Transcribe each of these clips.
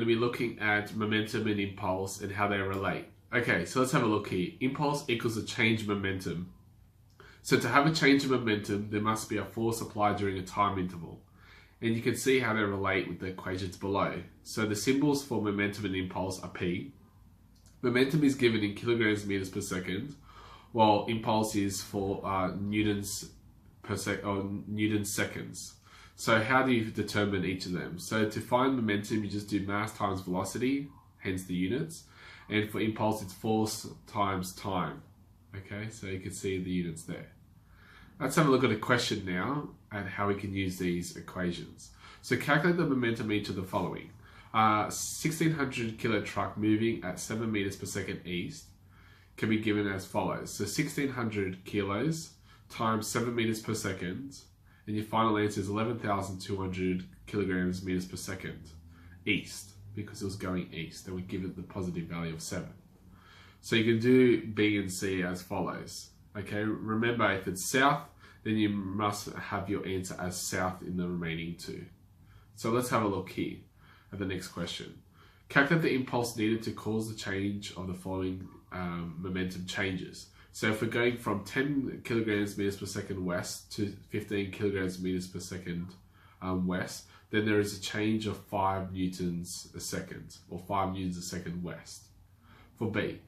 to be looking at momentum and impulse and how they relate. Okay, so let's have a look here. Impulse equals a change in momentum. So to have a change in momentum, there must be a force applied during a time interval. And you can see how they relate with the equations below. So the symbols for momentum and impulse are P. Momentum is given in kilograms meters per second, while impulse is for newtons seconds. So how do you determine each of them? So to find momentum, you just do mass times velocity, hence the units. And for impulse, it's force times time. Okay, so you can see the units there. Let's have a look at a question now and how we can use these equations. So calculate the momentum each of the following. 1600 kilo truck moving at 7 meters per second east can be given as follows. So 1600 kilos times 7 meters per second, and your final answer is 11,200 kilograms meters per second east, because it was going east, and we give it the positive value of 7. So you can do B and C as follows. Okay, remember if it's south, then you must have your answer as south in the remaining two. So let's have a look here at the next question. Calculate the impulse needed to cause the change of the following momentum changes. So if we're going from 10 kilograms meters per second west to 15 kilograms meters per second west, then there is a change of 5 newtons a second, or 5 newtons a second west. For B,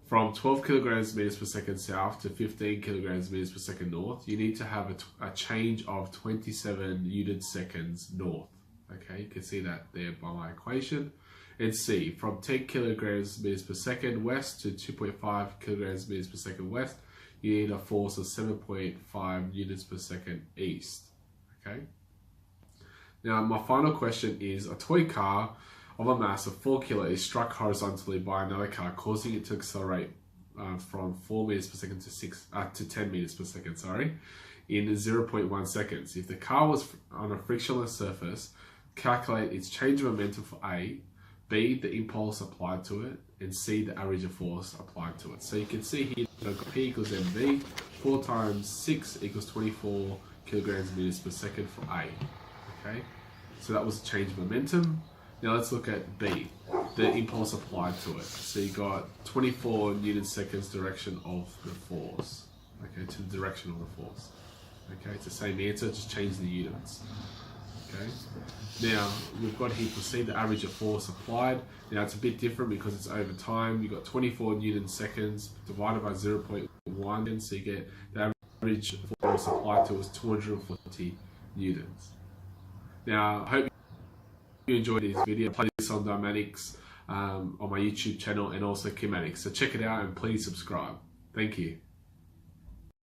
from 12 kilograms meters per second south to 15 kilograms meters per second north, you need to have a change of 27 newton seconds north. Okay, you can see that there by my equation. And C, from 10 kilograms meters per second west to 2.5 kilograms meters per second west, you need a force of 7.5 newtons per second east. Okay. Now my final question is, a toy car of a mass of 4 kilo is struck horizontally by another car, causing it to accelerate from 4 meters per second to 10 meters per second, in 0.1 seconds. If the car was on a frictionless surface, calculate its change of momentum for A, B, the impulse applied to it, and C, the average of force applied to it. So you can see here that I've got P equals mv, 4 times 6 equals 24 kilograms meters per second for A. Okay, so that was a change of momentum. Now let's look at B, the impulse applied to it. So you got 24 newton seconds direction of the force. Okay, to the direction of the force. Okay, it's the same answer, just change the units. Okay, now we've got here to see the average of force applied. Now it's a bit different because it's over time. You've got 24 newton seconds divided by 0.1, so you get the average force applied to is 240 newtons. Now I hope you enjoyed this video. I play this on Dynamics on my YouTube channel and also Kinematics. So check it out and please subscribe. Thank you.